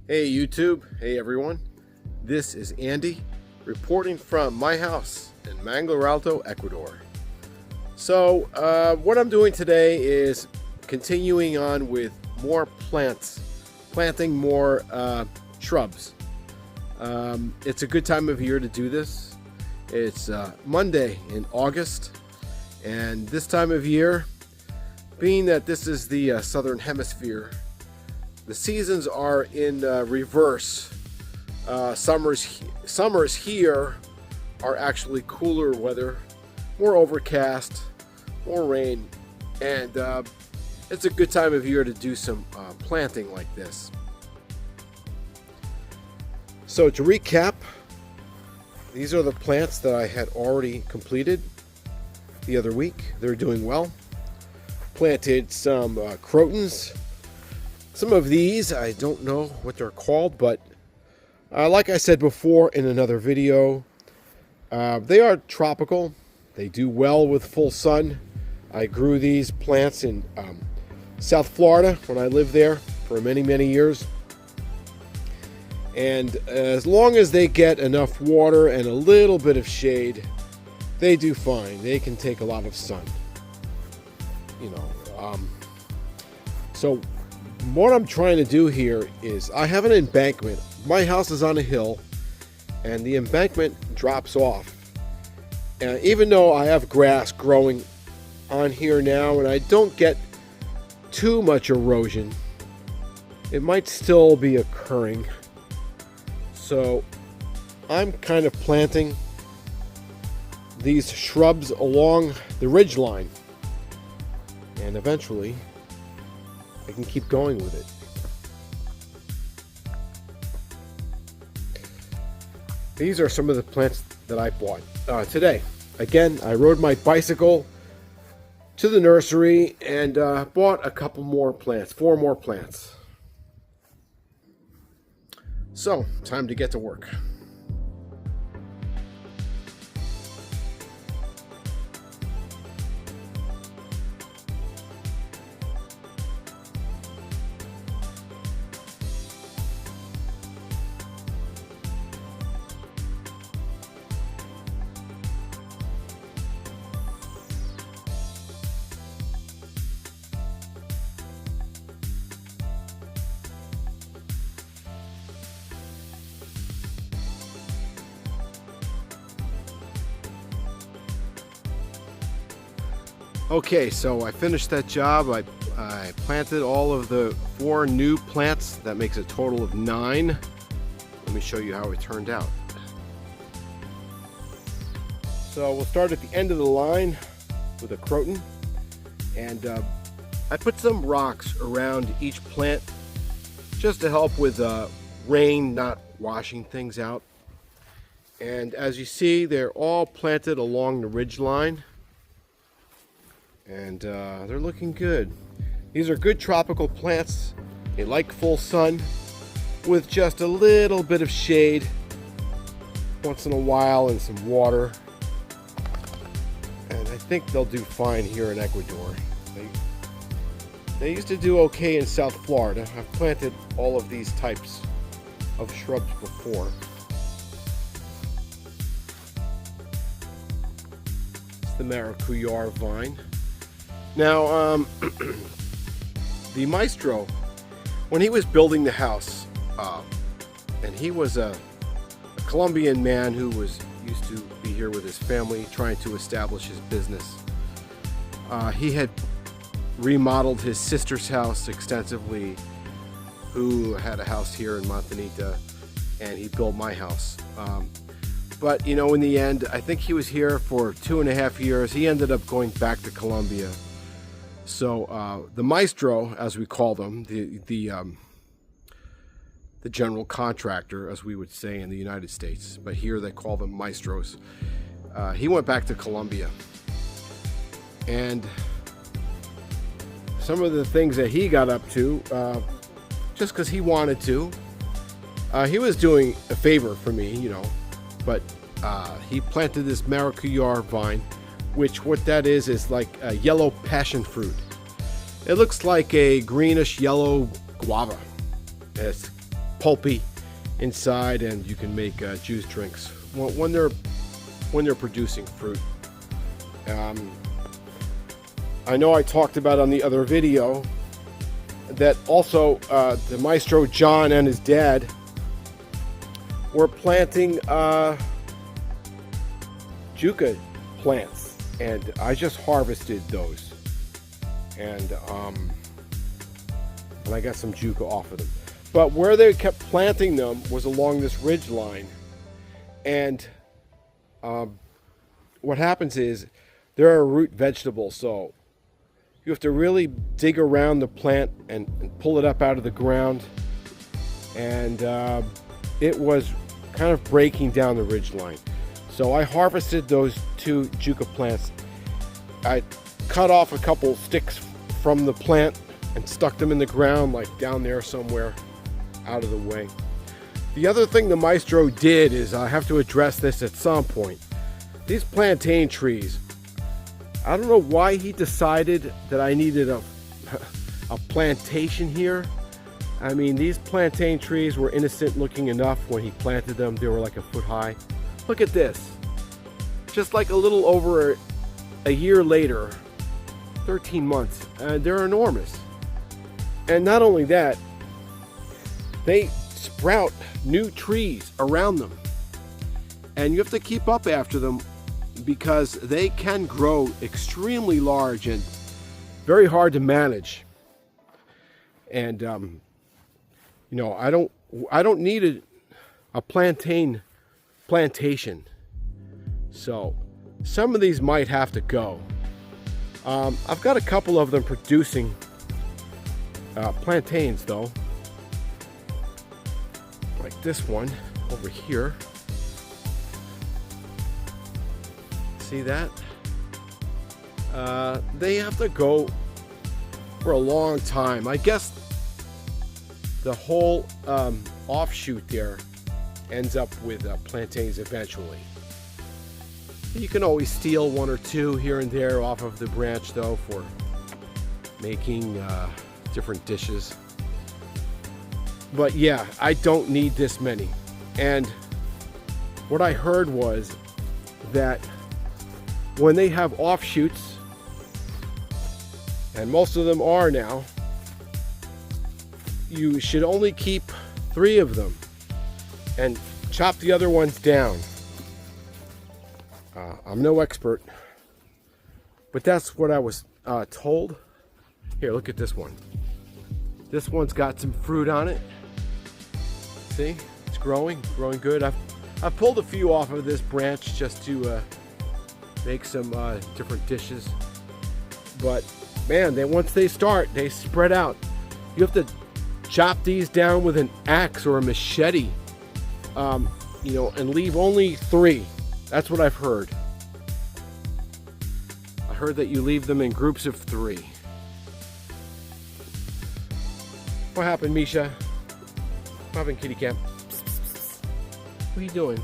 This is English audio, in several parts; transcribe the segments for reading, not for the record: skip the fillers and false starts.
Hey YouTube, hey everyone. This is Andy reporting from my house in Manglaralto, Ecuador. So what I'm doing today is continuing on with more plants, planting more shrubs. It's a good time of year to do this. It's Monday in August, and this time of year, being that this is the southern hemisphere, the seasons are in reverse. Summers here are actually cooler weather, more overcast, more rain, and it's a good time of year to do some planting like this. So to recap, these are the plants that I had already completed the other week. They're doing well. Planted some crotons. Some of these, I don't know what they're called, but like I said before in another video, they are tropical. They do well with full sun. I grew these plants in South Florida when I lived there for many, many years. And as long as they get enough water and a little bit of shade, they do fine. They can take a lot of sun. So what I'm trying to do here is I have an embankment. My house is on a hill and the embankment drops off. And even though I have grass growing on here now and I don't get too much erosion, it might still be occurring. So I'm kind of planting these shrubs along the ridge line, and eventually I can keep going with it. These are some of the plants that I bought today. Again, I rode my bicycle to the nursery and bought a couple more plants, 4 more plants. So, time to get to work. Okay, so I finished that job. I planted all of the 4 new plants. That makes a total of 9. Let me show you how it turned out. So we'll start at the end of the line with a croton. And I put some rocks around each plant just to help with rain not washing things out. And as you see, they're all planted along the ridge line. And they're looking good. These are good tropical plants. They like full sun with just a little bit of shade once in a while and some water. And I think they'll do fine here in Ecuador. They used to do okay in South Florida. I've planted all of these types of shrubs before. It's the maracuya vine. Now, the maestro, when he was building the house, and he was a Colombian man who used to be here with his family trying to establish his business. He had remodeled his sister's house extensively, who had a house here in Montanita, and he built my house. But, in the end, I think he was here for 2.5 years. He ended up going back to Colombia. So the maestro, as we call them, the general contractor, as we would say in the United States, but here they call them maestros. He went back to Colombia, and some of the things that he got up to, just because he wanted to, he was doing a favor for me, but he planted this maracuya vine, which what that is like a yellow passion fruit. It looks like a greenish yellow guava. It's pulpy inside, and you can make juice drinks when they're producing fruit. I know I talked about on the other video that also the Maestro John and his dad were planting Juca plants, and I just harvested those, and I got some Juca off of them. But where they kept planting them was along this ridge line, and what happens is they're a root vegetable, so you have to really dig around the plant and pull it up out of the ground, and it was kind of breaking down the ridge line. So I harvested those 2 Juca plants. I cut off a couple sticks from the plant and stuck them in the ground, like down there somewhere out of the way. The other thing the Maestro did is, I have to address this at some point. These plantain trees, I don't know why he decided that I needed a plantation here. I mean, these plantain trees were innocent looking enough when he planted them. They were like a foot high. Look at this. Just like a little over a year later, 13 months, and they're enormous. And not only that, they sprout new trees around them. And you have to keep up after them, because they can grow extremely large and very hard to manage. And you know, I don't need a plantation. So some of these might have to go. I've got a couple of them producing plantains though, like this one over here. See that? They have to go for a long time. I guess the whole offshoot there ends up with plantains eventually. You can always steal 1 or 2 here and there off of the branch though, for making different dishes. But yeah, I don't need this many. And what I heard was that when they have offshoots, and most of them are now, you should only keep 3 of them and chop the other ones down. I'm no expert, but that's what I was told. Here, look at this one. This one's got some fruit on it. See, it's growing good. I've pulled a few off of this branch just to make some different dishes. But man, once they start, they spread out. You have to chop these down with an axe or a machete, you know, and leave only 3. That's what I've heard. I heard that you leave them in groups of 3. What happened, Misha? What happened, kitty cat? What are you doing?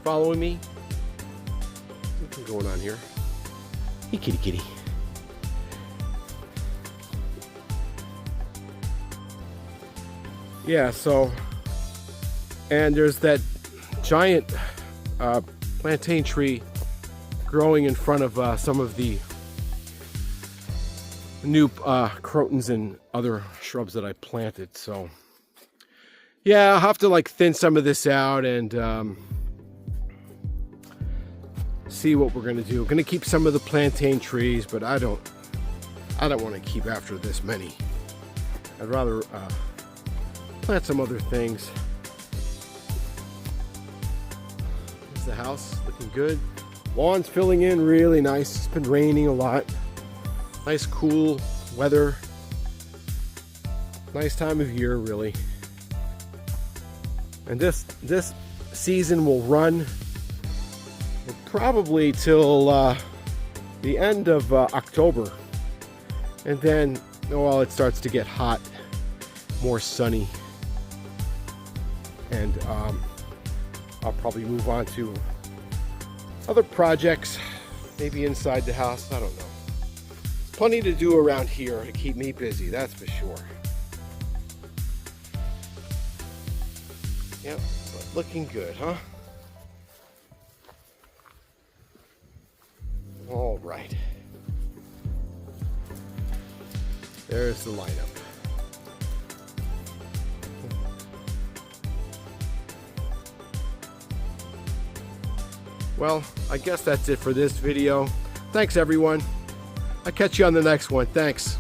Following me? What's going on here? Hey, kitty kitty. Yeah, so, and there's that giant plantain tree growing in front of some of the new crotons and other shrubs that I planted. So yeah, I'll have to like thin some of this out and see what we're gonna do. We're gonna keep some of the plantain trees, but I don't want to keep after this many. I'd rather plant some other things. There's the house, looking good. Lawn's filling in really nice. It's been raining a lot. Nice cool weather. Nice time of year, really. And this season will run probably till the end of October. And then, well, it starts to get hot, more sunny. And I'll probably move on to other projects, maybe inside the house, I don't know. Plenty to do around here to keep me busy, that's for sure. Yep, looking good, huh? All right. There's the lineup. Well, I guess that's it for this video. Thanks, everyone. I'll catch you on the next one. Thanks.